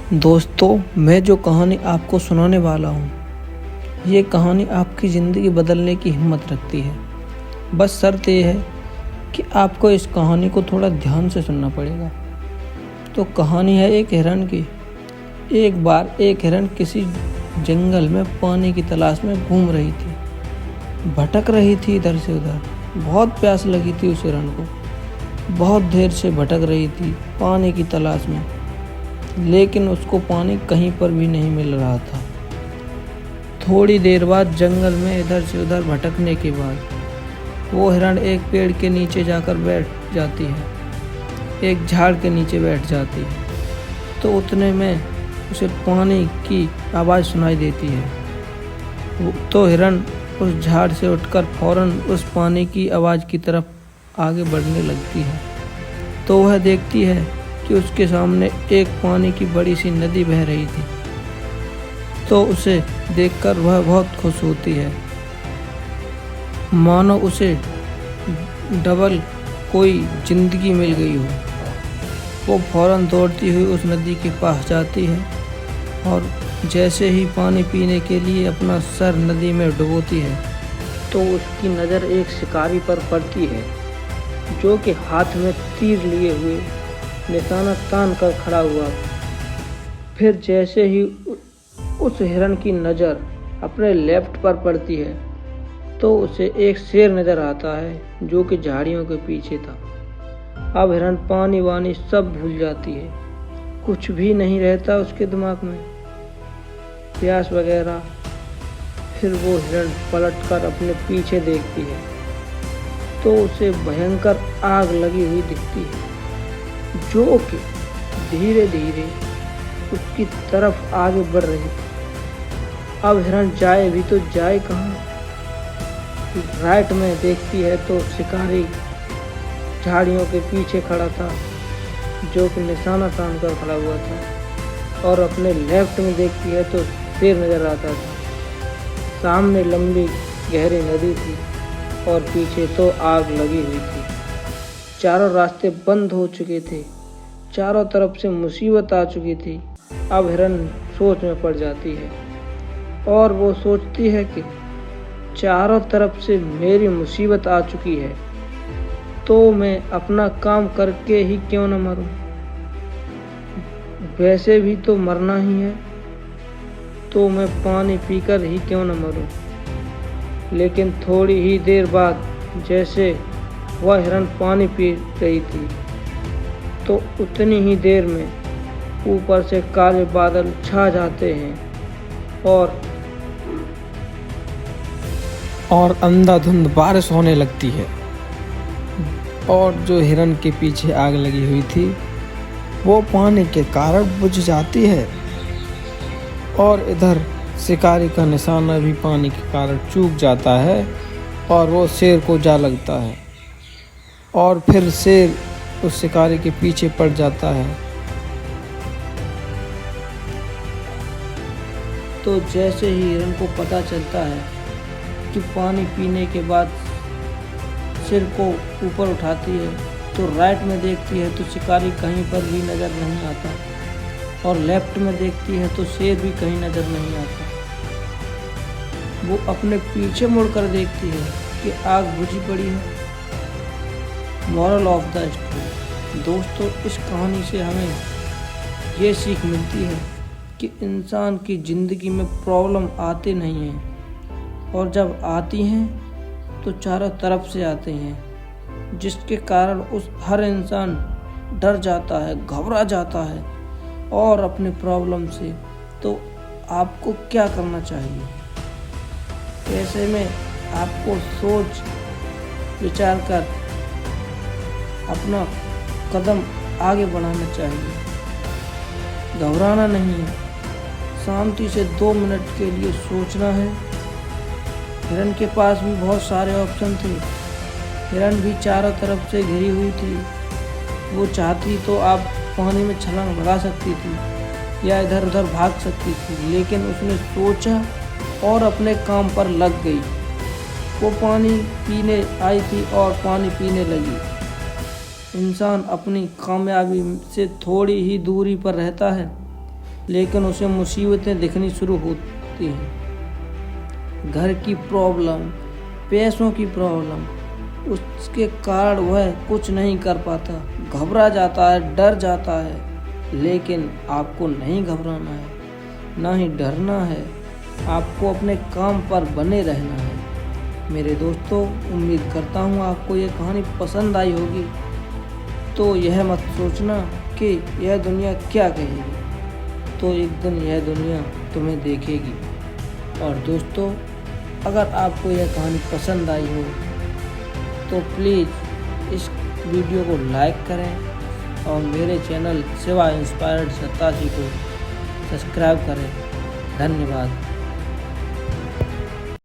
दोस्तों, मैं जो कहानी आपको सुनाने वाला हूँ, ये कहानी आपकी ज़िंदगी बदलने की हिम्मत रखती है। बस शर्त ये है कि आपको इस कहानी को थोड़ा ध्यान से सुनना पड़ेगा। तो कहानी है एक हिरण की। एक बार एक हिरण किसी जंगल में पानी की तलाश में घूम रही थी। भटक रही थी इधर से उधर। बहुत प्यास लगी थी उस हिरण को। बहुत देर से भटक रही थी पानी की तलाश में, लेकिन उसको पानी कहीं पर भी नहीं मिल रहा था। थोड़ी देर बाद जंगल में इधर से उधर भटकने के बाद वो हिरण एक पेड़ के नीचे जाकर बैठ जाती है, एक झाड़ के नीचे बैठ जाती है। तो उतने में उसे पानी की आवाज़ सुनाई देती है। तो हिरण उस झाड़ से उठकर फौरन उस पानी की आवाज़ की तरफ आगे बढ़ने लगती है। तो वह देखती है कि उसके सामने एक पानी की बड़ी सी नदी बह रही थी। तो उसे देखकर वह बहुत खुश होती है, मानो उसे डबल कोई जिंदगी मिल गई हो। वो फौरन दौड़ती हुई उस नदी के पास जाती है और जैसे ही पानी पीने के लिए अपना सर नदी में डुबोती है, तो उसकी नज़र एक शिकारी पर पड़ती है, जो कि हाथ में तीर लिए हुए निशाना तान कर खड़ा हुआ। फिर जैसे ही उस हिरण की नज़र अपने लेफ्ट पर पड़ती है, तो उसे एक शेर नज़र आता है, जो कि झाड़ियों के पीछे था। अब हिरण पानी वानी सब भूल जाती है, कुछ भी नहीं रहता उसके दिमाग में, प्यास वगैरह। फिर वो हिरण पलटकर अपने पीछे देखती है, तो उसे भयंकर आग लगी हुई दिखती है, जो कि धीरे धीरे उसकी तरफ आगे बढ़ रही थी। अब हिरण जाए भी तो जाए कहाँ। राइट में देखती है तो शिकारी झाड़ियों के पीछे खड़ा था, जो कि निशाना तान कर खड़ा हुआ था। और अपने लेफ्ट में देखती है तो शेर नजर आता था। सामने लंबी गहरी नदी थी और पीछे तो आग लगी हुई थी। चारों रास्ते बंद हो चुके थे, चारों तरफ से मुसीबत आ चुकी थी। अब हिरण सोच में पड़ जाती है और वो सोचती है कि चारों तरफ से मेरी मुसीबत आ चुकी है, तो मैं अपना काम करके ही क्यों न मरूं। वैसे भी तो मरना ही है, तो मैं पानी पीकर ही क्यों न मरूं। लेकिन थोड़ी ही देर बाद जैसे वह हिरण पानी पी रही थी, तो उतनी ही देर में ऊपर से काले बादल छा जाते हैं और अंधाधुंध बारिश होने लगती है। और जो हिरण के पीछे आग लगी हुई थी, वो पानी के कारण बुझ जाती है। और इधर शिकारी का निशाना भी पानी के कारण चूक जाता है और वो शेर को जा लगता है। और फिर शेर उस शिकारी के पीछे पड़ जाता है। तो जैसे ही हिरण को पता चलता है कि पानी पीने के बाद सिर को ऊपर उठाती है, तो राइट में देखती है तो शिकारी कहीं पर भी नज़र नहीं आता, और लेफ्ट में देखती है तो शेर भी कहीं नज़र नहीं आता। वो अपने पीछे मुड़कर देखती है कि आग बुझी पड़ी है। मॉरल ऑफ द स्टोरी, दोस्तों, इस कहानी से हमें ये सीख मिलती है कि इंसान की ज़िंदगी में प्रॉब्लम आते नहीं हैं, और जब आती हैं तो चारों तरफ से आते हैं, जिसके कारण उस हर इंसान डर जाता है, घबरा जाता है और अपने प्रॉब्लम से। तो आपको क्या करना चाहिए? ऐसे में आपको सोच विचार कर अपना कदम आगे बढ़ाना चाहिए, घबराना नहीं है। शांति से 2 मिनट के लिए सोचना है। हिरण के पास भी बहुत सारे ऑप्शन थे। हिरण भी चारों तरफ से घिरी हुई थी। वो चाहती तो आप पानी में छलांग लगा सकती थी या इधर उधर भाग सकती थी, लेकिन उसने सोचा और अपने काम पर लग गई। वो पानी पीने आई थी और पानी पीने लगी। इंसान अपनी कामयाबी से थोड़ी ही दूरी पर रहता है, लेकिन उसे मुसीबतें दिखनी शुरू होती हैं। घर की प्रॉब्लम, पैसों की प्रॉब्लम, उसके कारण वह कुछ नहीं कर पाता, घबरा जाता है, डर जाता है। लेकिन आपको नहीं घबराना है, ना ही डरना है, आपको अपने काम पर बने रहना है। मेरे दोस्तों, उम्मीद करता हूँ आपको ये कहानी पसंद आई होगी। तो यह मत सोचना कि यह दुनिया क्या कहेगी, तो एक दिन यह दुनिया तुम्हें देखेगी। और दोस्तों, अगर आपको यह कहानी पसंद आई हो तो प्लीज़ इस वीडियो को लाइक करें और मेरे चैनल शिवा इंस्पायर्ड 87 को सब्सक्राइब करें। धन्यवाद।